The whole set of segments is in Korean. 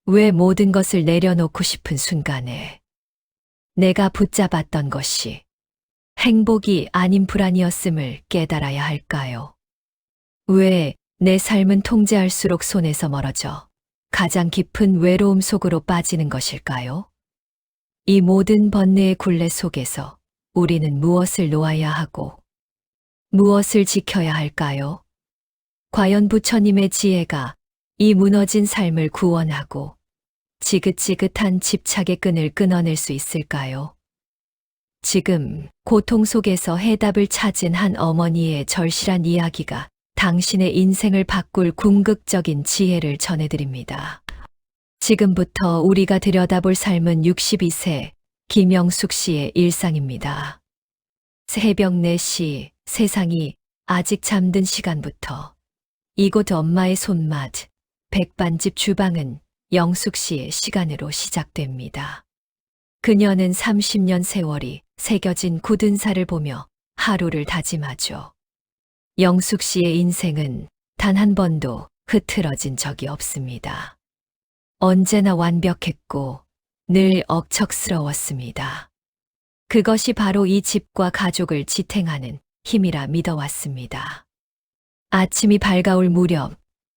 왜 모든 것을 내려놓고 싶은 순간에 내가 붙잡았던 것이 행복이 아닌 불안이었음을 깨달아야 할까요? 왜 내 삶은 통제할수록 손에서 멀어져 가장 깊은 외로움 속으로 빠지는 것일까요? 이 모든 번뇌의 굴레 속에서 우리는 무엇을 놓아야 하고 무엇을 지켜야 할까요? 과연 부처님의 지혜가 이 무너진 삶을 구원하고 지긋지긋한 집착의 끈을 끊어낼 수 있을까요? 지금 고통 속에서 해답을 찾은 한 어머니의 절실한 이야기가 당신의 인생을 바꿀 궁극적인 지혜를 전해드립니다. 지금부터 우리가 들여다볼 삶은 62세 김영숙 씨의 일상입니다. 새벽 4시 세상이 아직 잠든 시간부터 이곳 엄마의 손맛, 백반집 주방은 영숙 씨의 시간으로 시작됩니다. 그녀는 30년 세월이 새겨진 굳은 살을 보며 하루를 다짐하죠. 영숙 씨의 인생은 단 한 번도 흐트러진 적이 없습니다. 언제나 완벽했고 늘 억척스러웠습니다. 그것이 바로 이 집과 가족을 지탱하는 힘이라 믿어왔습니다. 아침이 밝아올 무렵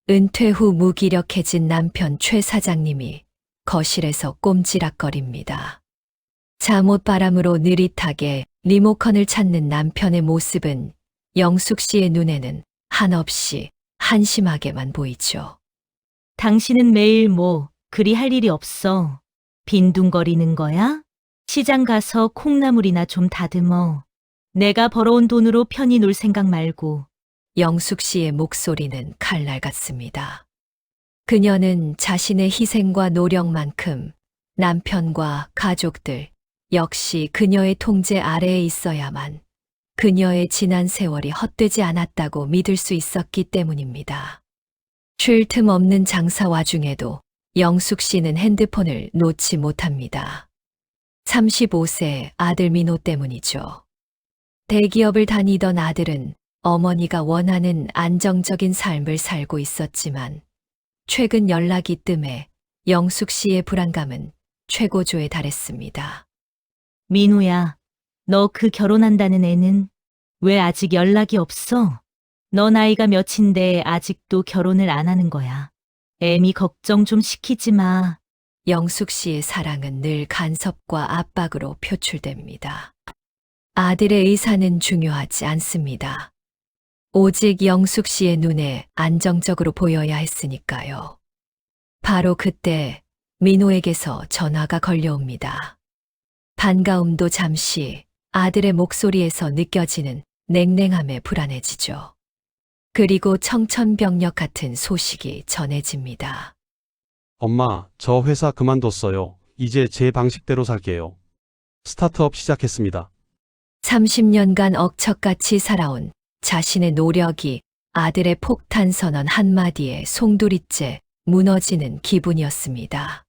은퇴 후 무기력해진 남편 최 사장님이 거실에서 꼼지락거립니다. 잠옷 바람으로 느릿하게 리모컨을 찾는 남편의 모습은 영숙 씨의 눈에는 한없이 한심하게만 보이죠. 당신은 매일 그리 할 일이 없어. 빈둥거리는 거야? 시장 가서 콩나물이나 좀 다듬어. 내가 벌어온 돈으로 편히 놀 생각 말고. 영숙 씨의 목소리는 칼날 같습니다. 그녀는 자신의 희생과 노력만큼 남편과 가족들 역시 그녀의 통제 아래에 있어야만 그녀의 지난 세월이 헛되지 않았다고 믿을 수 있었기 때문입니다. 쉴 틈 없는 장사 와중에도 영숙 씨는 핸드폰을 놓지 못합니다. 35세 아들 민호 때문이죠. 대기업을 다니던 아들은 어머니가 원하는 안정적인 삶을 살고 있었지만 최근 연락이 뜸해 영숙 씨의 불안감은 최고조에 달했습니다. 민호야, 너 그 결혼한다는 애는 왜 아직 연락이 없어? 너 나이가 몇인데 아직도 결혼을 안 하는 거야. 애미 걱정 좀 시키지 마. 영숙 씨의 사랑은 늘 간섭과 압박으로 표출됩니다. 아들의 의사는 중요하지 않습니다. 오직 영숙 씨의 눈에 안정적으로 보여야 했으니까요. 바로 그때 민호에게서 전화가 걸려옵니다. 반가움도 잠시 아들의 목소리에서 느껴지는 냉랭함에 불안해지죠. 그리고 청천벽력 같은 소식이 전해집니다. 엄마, 저 회사 그만뒀어요. 이제 제 방식대로 살게요. 스타트업 시작했습니다. 30년간 억척같이 살아온 자신의 노력이 아들의 폭탄 선언 한마디에 송두리째 무너지는 기분이었습니다.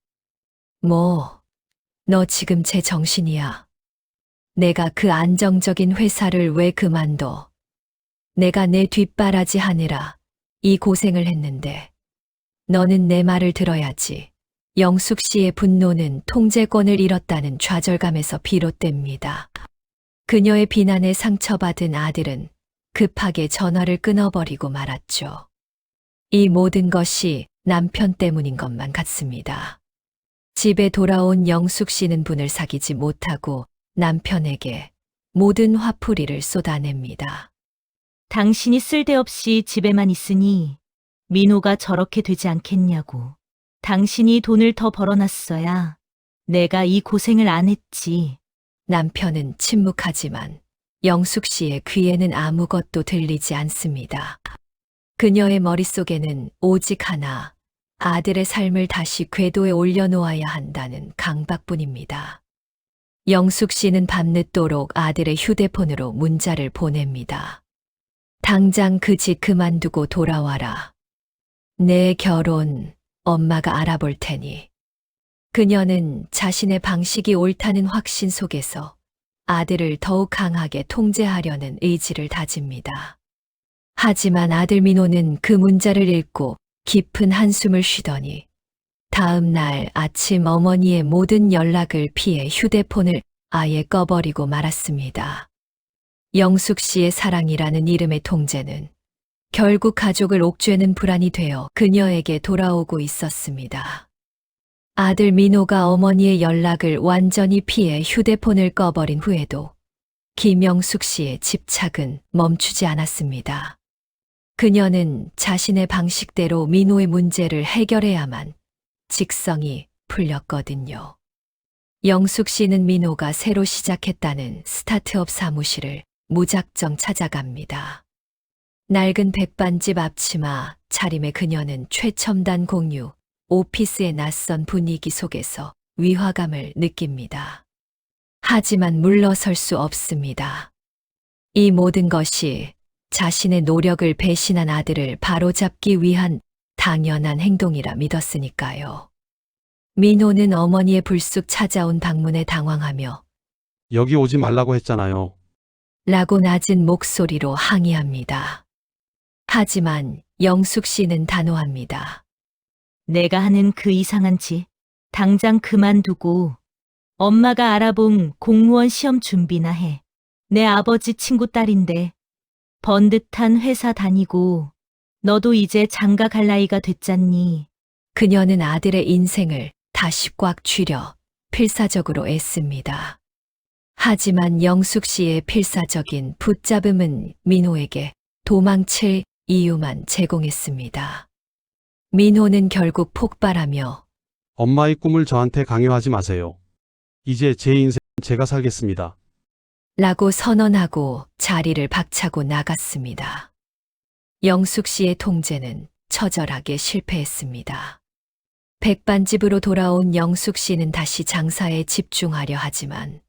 너 지금 제 정신이야. 내가 그 안정적인 회사를 왜 그만둬? 내가 내 뒷바라지 하느라 이 고생을 했는데 너는 내 말을 들어야지. 영숙 씨의 분노는 통제권을 잃었다는 좌절감에서 비롯됩니다. 그녀의 비난에 상처받은 아들은 급하게 전화를 끊어버리고 말았죠. 이 모든 것이 남편 때문인 것만 같습니다. 집에 돌아온 영숙 씨는 분을 사귀지 못하고 남편에게 모든 화풀이를 쏟아냅니다. 당신이 쓸데없이 집에만 있으니 민호가 저렇게 되지 않겠냐고. 당신이 돈을 더 벌어놨어야 내가 이 고생을 안 했지. 남편은 침묵하지만 영숙 씨의 귀에는 아무것도 들리지 않습니다. 그녀의 머릿속에는 오직 하나, 아들의 삶을 다시 궤도에 올려놓아야 한다는 강박뿐입니다. 영숙 씨는 밤늦도록 아들의 휴대폰으로 문자를 보냅니다. 당장 그 집 그만두고 돌아와라. 내 결혼 엄마가 알아볼 테니. 그녀는 자신의 방식이 옳다는 확신 속에서 아들을 더욱 강하게 통제하려는 의지를 다집니다. 하지만 아들 민호는 그 문자를 읽고 깊은 한숨을 쉬더니 다음 날 아침 어머니의 모든 연락을 피해 휴대폰을 아예 꺼버리고 말았습니다. 영숙 씨의 사랑이라는 이름의 통제는 결국 가족을 옥죄는 불안이 되어 그녀에게 돌아오고 있었습니다. 아들 민호가 어머니의 연락을 완전히 피해 휴대폰을 꺼버린 후에도 김영숙 씨의 집착은 멈추지 않았습니다. 그녀는 자신의 방식대로 민호의 문제를 해결해야만 직성이 풀렸거든요. 영숙 씨는 민호가 새로 시작했다는 스타트업 사무실을 무작정 찾아갑니다. 낡은 백반집 앞치마 차림의 그녀는 최첨단 공유, 오피스의 낯선 분위기 속에서 위화감을 느낍니다. 하지만 물러설 수 없습니다. 이 모든 것이 자신의 노력을 배신한 아들을 바로잡기 위한 당연한 행동이라 믿었으니까요. 민호는 어머니의 불쑥 찾아온 방문에 당황하며 여기 오지 말라고 했잖아요. 라고 낮은 목소리로 항의합니다. 하지만 영숙 씨는 단호합니다. 내가 하는 그 이상한 짓 당장 그만두고 엄마가 알아본 공무원 시험 준비나 해. 내 아버지 친구 딸인데 번듯한 회사 다니고 너도 이제 장가 갈 나이가 됐잖니. 그녀는 아들의 인생을 다시 꽉 쥐려 필사적으로 애씁니다. 하지만 영숙 씨의 필사적인 붙잡음은 민호에게 도망칠 이유만 제공했습니다. 민호는 결국 폭발하며 엄마의 꿈을 저한테 강요하지 마세요. 이제 제 인생 제가 살겠습니다. 라고 선언하고 자리를 박차고 나갔습니다. 영숙 씨의 통제는 처절하게 실패했습니다. 백반집으로 돌아온 영숙 씨는 다시 장사에 집중하려 하지만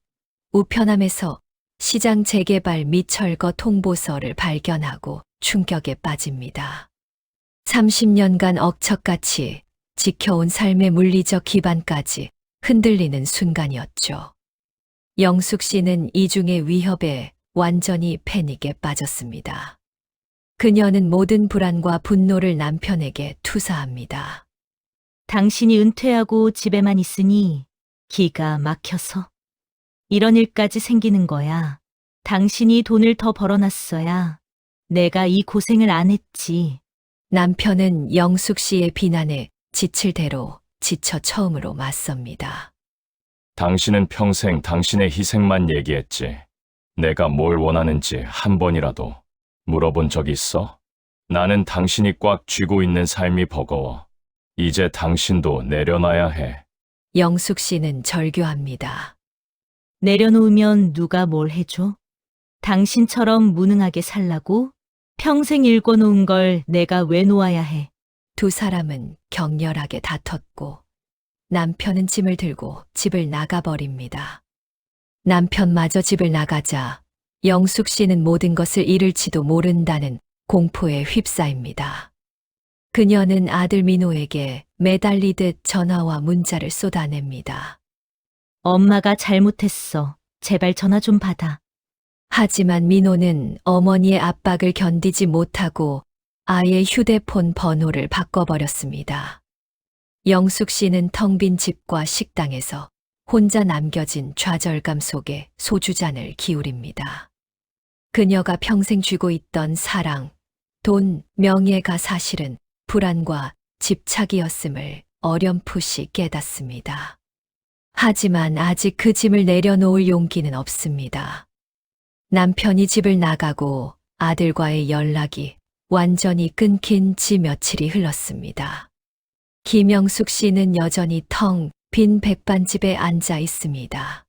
우편함에서 시장 재개발 및 철거 통보서를 발견하고 충격에 빠집니다. 30년간 억척같이 지켜온 삶의 물리적 기반까지 흔들리는 순간이었죠. 영숙 씨는 이중의 위협에 완전히 패닉에 빠졌습니다. 그녀는 모든 불안과 분노를 남편에게 투사합니다. 당신이 은퇴하고 집에만 있으니 기가 막혀서 이런 일까지 생기는 거야. 당신이 돈을 더 벌어놨어야 내가 이 고생을 안 했지. 남편은 영숙 씨의 비난에 지칠 대로 지쳐 처음으로 맞섭니다. 당신은 평생 당신의 희생만 얘기했지. 내가 뭘 원하는지 한 번이라도 물어본 적 있어? 나는 당신이 꽉 쥐고 있는 삶이 버거워. 이제 당신도 내려놔야 해. 영숙 씨는 절규합니다. 내려놓으면 누가 뭘 해줘? 당신처럼 무능하게 살라고? 평생 읽어놓은 걸 내가 왜 놓아야 해? 두 사람은 격렬하게 다퉜고 남편은 짐을 들고 집을 나가버립니다. 남편마저 집을 나가자 영숙 씨는 모든 것을 잃을지도 모른다는 공포에 휩싸입니다. 그녀는 아들 민호에게 매달리듯 전화와 문자를 쏟아냅니다. 엄마가 잘못했어. 제발 전화 좀 받아. 하지만 민호는 어머니의 압박을 견디지 못하고 아예 휴대폰 번호를 바꿔버렸습니다. 영숙 씨는 텅 빈 집과 식당에서 혼자 남겨진 좌절감 속에 소주잔을 기울입니다. 그녀가 평생 쥐고 있던 사랑, 돈, 명예가 사실은 불안과 집착이었음을 어렴풋이 깨닫습니다. 하지만 아직 그 짐을 내려놓을 용기는 없습니다. 남편이 집을 나가고 아들과의 연락이 완전히 끊긴 지 며칠이 흘렀습니다. 김영숙 씨는 여전히 텅 빈 백반집에 앉아 있습니다.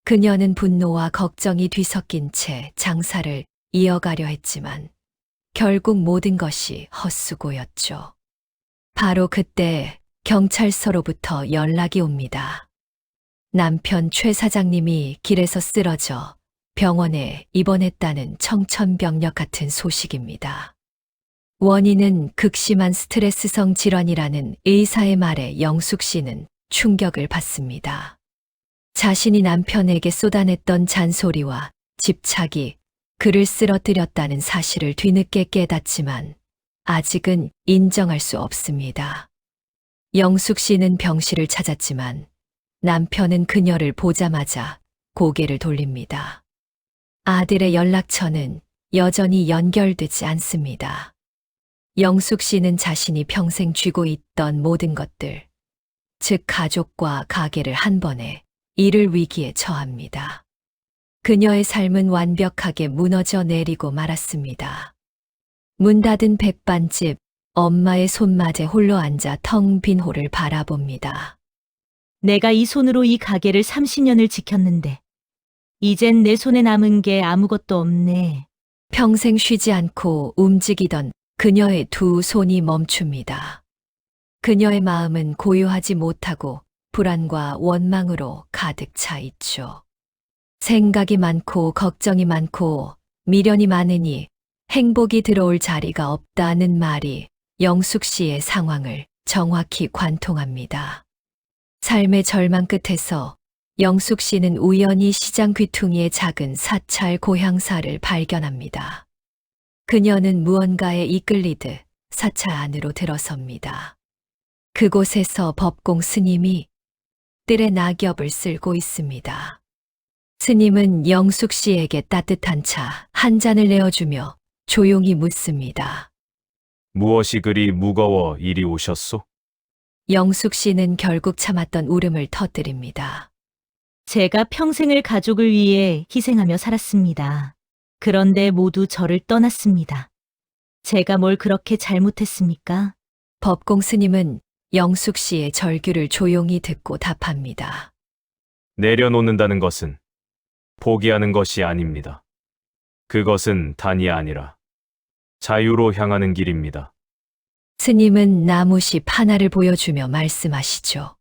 그녀는 분노와 걱정이 뒤섞인 채 장사를 이어가려 했지만 결국 모든 것이 헛수고였죠. 바로 그때 경찰서로부터 연락이 옵니다. 남편 최 사장님이 길에서 쓰러져 병원에 입원했다는 청천벽력 같은 소식입니다. 원인은 극심한 스트레스성 질환이라는 의사의 말에 영숙 씨는 충격을 받습니다. 자신이 남편에게 쏟아냈던 잔소리와 집착이 그를 쓰러뜨렸다는 사실을 뒤늦게 깨닫지만 아직은 인정할 수 없습니다. 영숙 씨는 병실을 찾았지만 남편은 그녀를 보자마자 고개를 돌립니다. 아들의 연락처는 여전히 연결되지 않습니다. 영숙 씨는 자신이 평생 쥐고 있던 모든 것들, 즉 가족과 가게를 한 번에 잃을 위기에 처합니다. 그녀의 삶은 완벽하게 무너져 내리고 말았습니다. 문 닫은 백반집, 엄마의 손맛에 홀로 앉아 텅 빈 홀을 바라봅니다. 내가 이 손으로 이 가게를 30년을 지켰는데 이젠 내 손에 남은 게 아무것도 없네. 평생 쉬지 않고 움직이던 그녀의 두 손이 멈춥니다. 그녀의 마음은 고요하지 못하고 불안과 원망으로 가득 차 있죠. 생각이 많고 걱정이 많고 미련이 많으니 행복이 들어올 자리가 없다는 말이 영숙 씨의 상황을 정확히 관통합니다. 삶의 절망 끝에서 영숙 씨는 우연히 시장 귀퉁이의 작은 사찰 고향사를 발견합니다. 그녀는 무언가에 이끌리듯 사찰 안으로 들어섭니다. 그곳에서 법공 스님이 뜰에 낙엽을 쓸고 있습니다. 스님은 영숙 씨에게 따뜻한 차 한 잔을 내어주며 조용히 묻습니다. 무엇이 그리 무거워 이리 오셨소? 영숙 씨는 결국 참았던 울음을 터뜨립니다. 제가 평생을 가족을 위해 희생하며 살았습니다. 그런데 모두 저를 떠났습니다. 제가 뭘 그렇게 잘못했습니까? 법공 스님은 영숙 씨의 절규를 조용히 듣고 답합니다. 내려놓는다는 것은 포기하는 것이 아닙니다. 그것은 단이 아니라 자유로 향하는 길입니다. 스님은 나무십 하나를 보여주며 말씀하시죠.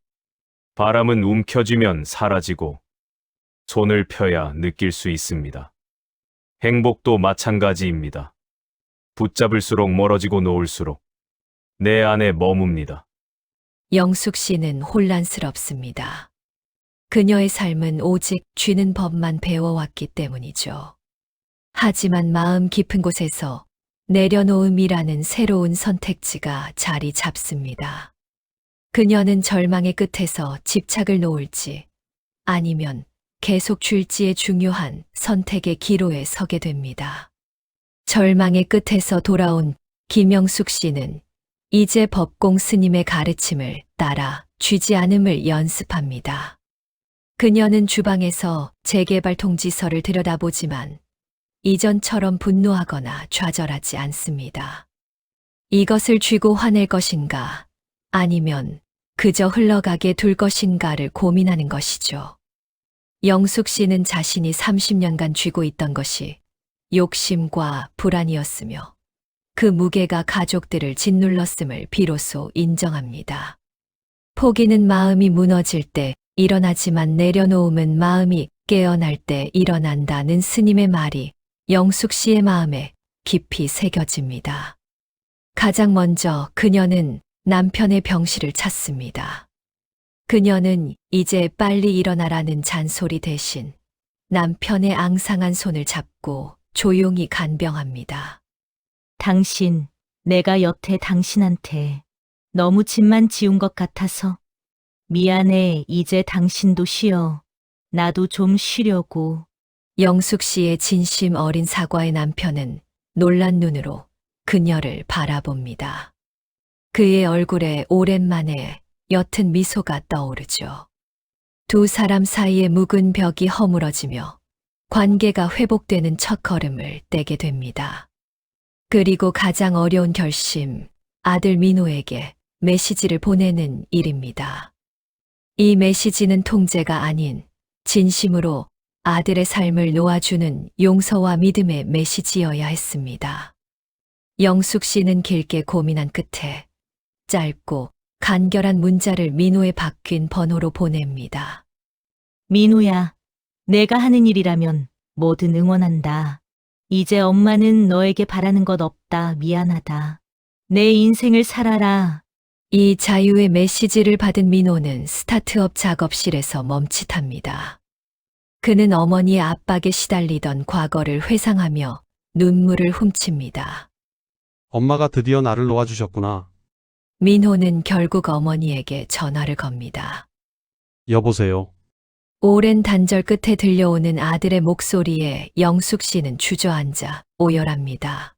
바람은 움켜쥐면 사라지고 손을 펴야 느낄 수 있습니다. 행복도 마찬가지입니다. 붙잡을수록 멀어지고 놓을수록 내 안에 머뭅니다. 영숙 씨는 혼란스럽습니다. 그녀의 삶은 오직 쥐는 법만 배워왔기 때문이죠. 하지만 마음 깊은 곳에서 내려놓음이라는 새로운 선택지가 자리 잡습니다. 그녀는 절망의 끝에서 집착을 놓을지 아니면 계속 줄지의 중요한 선택의 기로에 서게 됩니다. 절망의 끝에서 돌아온 김영숙 씨는 이제 법공 스님의 가르침을 따라 쥐지 않음을 연습합니다. 그녀는 주방에서 재개발 통지서를 들여다보지만 이전처럼 분노하거나 좌절하지 않습니다. 이것을 쥐고 화낼 것인가 아니면 그저 흘러가게 둘 것인가를 고민하는 것이죠. 영숙 씨는 자신이 30년간 쥐고 있던 것이 욕심과 불안이었으며 그 무게가 가족들을 짓눌렀음을 비로소 인정합니다. 포기는 마음이 무너질 때 일어나지만 내려놓음은 마음이 깨어날 때 일어난다는 스님의 말이 영숙 씨의 마음에 깊이 새겨집니다. 가장 먼저 그녀는 남편의 병실을 찾습니다. 그녀는 이제 빨리 일어나라는 잔소리 대신 남편의 앙상한 손을 잡고 조용히 간병합니다. 당신, 내가 여태 당신한테 너무 짐만 지운 것 같아서 미안해. 이제 당신도 쉬어. 나도 좀 쉬려고. 영숙 씨의 진심 어린 사과의 남편은 놀란 눈으로 그녀를 바라봅니다. 그의 얼굴에 오랜만에 옅은 미소가 떠오르죠. 두 사람 사이의 묵은 벽이 허물어지며 관계가 회복되는 첫걸음을 떼게 됩니다. 그리고 가장 어려운 결심, 아들 민호에게 메시지를 보내는 일입니다. 이 메시지는 통제가 아닌 진심으로 아들의 삶을 놓아주는 용서와 믿음의 메시지여야 했습니다. 영숙 씨는 길게 고민한 끝에 짧고 간결한 문자를 민호의 바뀐 번호로 보냅니다. 민우야, 내가 하는 일이라면 뭐든 응원한다. 이제 엄마는 너에게 바라는 것 없다. 미안하다. 내 인생을 살아라. 이 자유의 메시지를 받은 민호는 스타트업 작업실에서 멈칫합니다. 그는 어머니의 압박에 시달리던 과거를 회상하며 눈물을 훔칩니다. 엄마가 드디어 나를 놓아주셨구나. 민호는 결국 어머니에게 전화를 겁니다. 여보세요. 오랜 단절 끝에 들려오는 아들의 목소리에 영숙 씨는 주저앉아 오열합니다.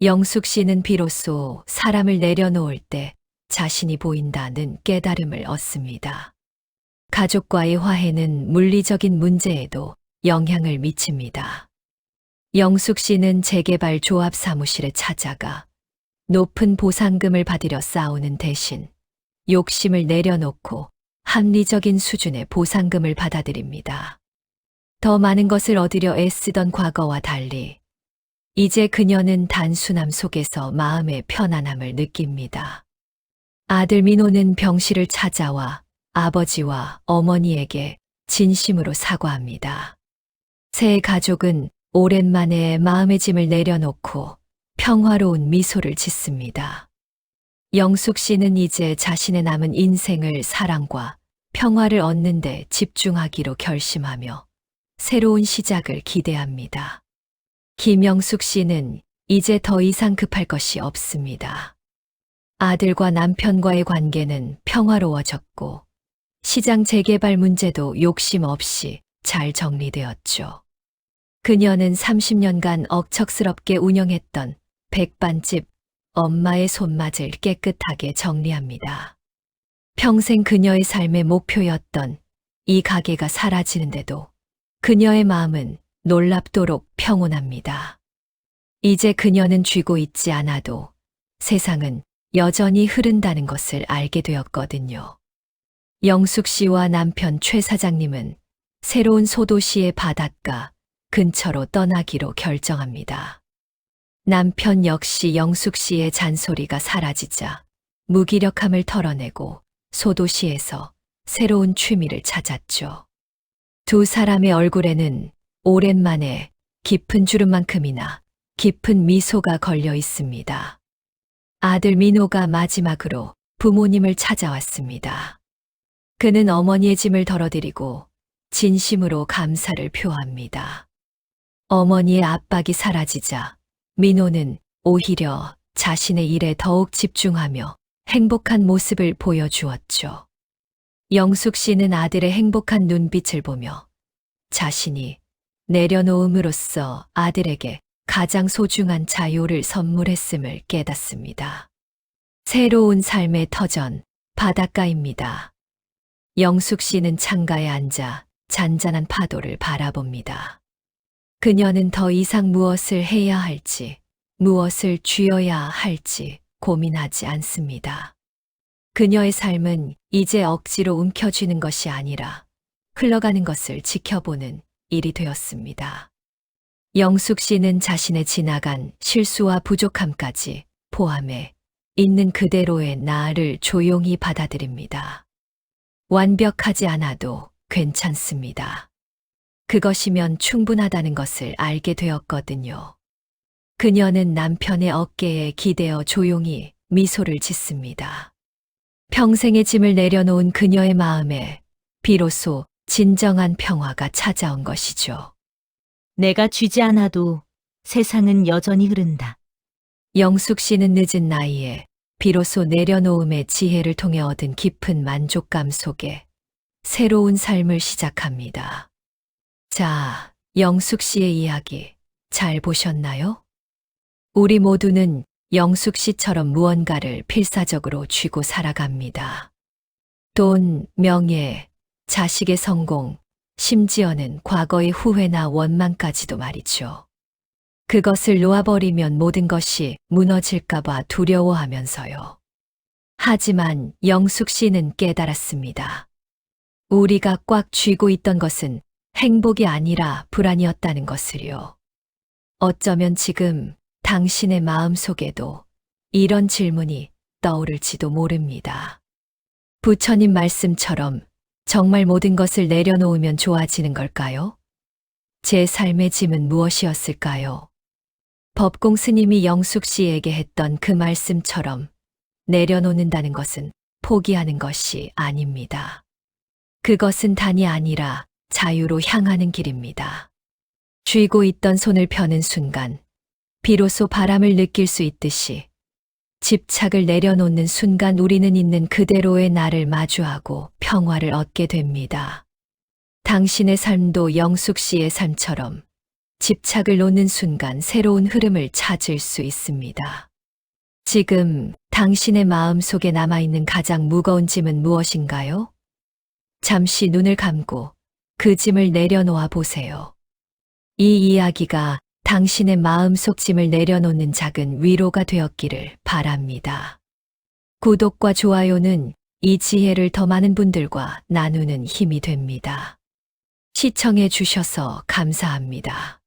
영숙 씨는 비로소 사람을 내려놓을 때 자신이 보인다는 깨달음을 얻습니다. 가족과의 화해는 물리적인 문제에도 영향을 미칩니다. 영숙 씨는 재개발 조합 사무실에 찾아가 높은 보상금을 받으려 싸우는 대신 욕심을 내려놓고 합리적인 수준의 보상금을 받아들입니다. 더 많은 것을 얻으려 애쓰던 과거와 달리 이제 그녀는 단순함 속에서 마음의 편안함을 느낍니다. 아들 민호는 병실을 찾아와 아버지와 어머니에게 진심으로 사과합니다. 새 가족은 오랜만에 마음의 짐을 내려놓고 평화로운 미소를 짓습니다. 영숙 씨는 이제 자신의 남은 인생을 사랑과 평화를 얻는 데 집중하기로 결심하며 새로운 시작을 기대합니다. 김영숙 씨는 이제 더 이상 급할 것이 없습니다. 아들과 남편과의 관계는 평화로워졌고 시장 재개발 문제도 욕심 없이 잘 정리되었죠. 그녀는 30년간 억척스럽게 운영했던 백반집 엄마의 손맛을 깨끗하게 정리합니다. 평생 그녀의 삶의 목표였던 이 가게가 사라지는데도 그녀의 마음은 놀랍도록 평온합니다. 이제 그녀는 쥐고 있지 않아도 세상은 여전히 흐른다는 것을 알게 되었거든요. 영숙 씨와 남편 최 사장님은 새로운 소도시의 바닷가 근처로 떠나기로 결정합니다. 남편 역시 영숙 씨의 잔소리가 사라지자 무기력함을 털어내고 소도시에서 새로운 취미를 찾았죠. 두 사람의 얼굴에는 오랜만에 깊은 주름만큼이나 깊은 미소가 걸려 있습니다. 아들 민호가 마지막으로 부모님을 찾아왔습니다. 그는 어머니의 짐을 덜어드리고 진심으로 감사를 표합니다. 어머니의 압박이 사라지자 민호는 오히려 자신의 일에 더욱 집중하며 행복한 모습을 보여주었죠. 영숙 씨는 아들의 행복한 눈빛을 보며 자신이 내려놓음으로써 아들에게 가장 소중한 자유를 선물했음을 깨닫습니다. 새로운 삶의 터전, 바닷가입니다. 영숙 씨는 창가에 앉아 잔잔한 파도를 바라봅니다. 그녀는 더 이상 무엇을 해야 할지, 무엇을 쥐어야 할지 고민하지 않습니다. 그녀의 삶은 이제 억지로 움켜쥐는 것이 아니라 흘러가는 것을 지켜보는 일이 되었습니다. 영숙 씨는 자신의 지나간 실수와 부족함까지 포함해 있는 그대로의 나를 조용히 받아들입니다. 완벽하지 않아도 괜찮습니다. 그것이면 충분하다는 것을 알게 되었거든요. 그녀는 남편의 어깨에 기대어 조용히 미소를 짓습니다. 평생의 짐을 내려놓은 그녀의 마음에 비로소 진정한 평화가 찾아온 것이죠. 내가 쥐지 않아도 세상은 여전히 흐른다. 영숙 씨는 늦은 나이에 비로소 내려놓음의 지혜를 통해 얻은 깊은 만족감 속에 새로운 삶을 시작합니다. 자, 영숙 씨의 이야기 잘 보셨나요? 우리 모두는 영숙 씨처럼 무언가를 필사적으로 쥐고 살아갑니다. 돈, 명예, 자식의 성공, 심지어는 과거의 후회나 원망까지도 말이죠. 그것을 놓아버리면 모든 것이 무너질까봐 두려워하면서요. 하지만 영숙 씨는 깨달았습니다. 우리가 꽉 쥐고 있던 것은 행복이 아니라 불안이었다는 것을요. 어쩌면 지금 당신의 마음 속에도 이런 질문이 떠오를지도 모릅니다. 부처님 말씀처럼 정말 모든 것을 내려놓으면 좋아지는 걸까요? 제 삶의 짐은 무엇이었을까요? 법공 스님이 영숙 씨에게 했던 그 말씀처럼 내려놓는다는 것은 포기하는 것이 아닙니다. 그것은 단이 아니라 자유로 향하는 길입니다. 쥐고 있던 손을 펴는 순간 비로소 바람을 느낄 수 있듯이 집착을 내려놓는 순간 우리는 있는 그대로의 나를 마주하고 평화를 얻게 됩니다. 당신의 삶도 영숙 씨의 삶처럼 집착을 놓는 순간 새로운 흐름을 찾을 수 있습니다. 지금 당신의 마음 속에 남아있는 가장 무거운 짐은 무엇인가요? 잠시 눈을 감고 그 짐을 내려놓아 보세요. 이 이야기가 당신의 마음속 짐을 내려놓는 작은 위로가 되었기를 바랍니다. 구독과 좋아요는 이 지혜를 더 많은 분들과 나누는 힘이 됩니다. 시청해 주셔서 감사합니다.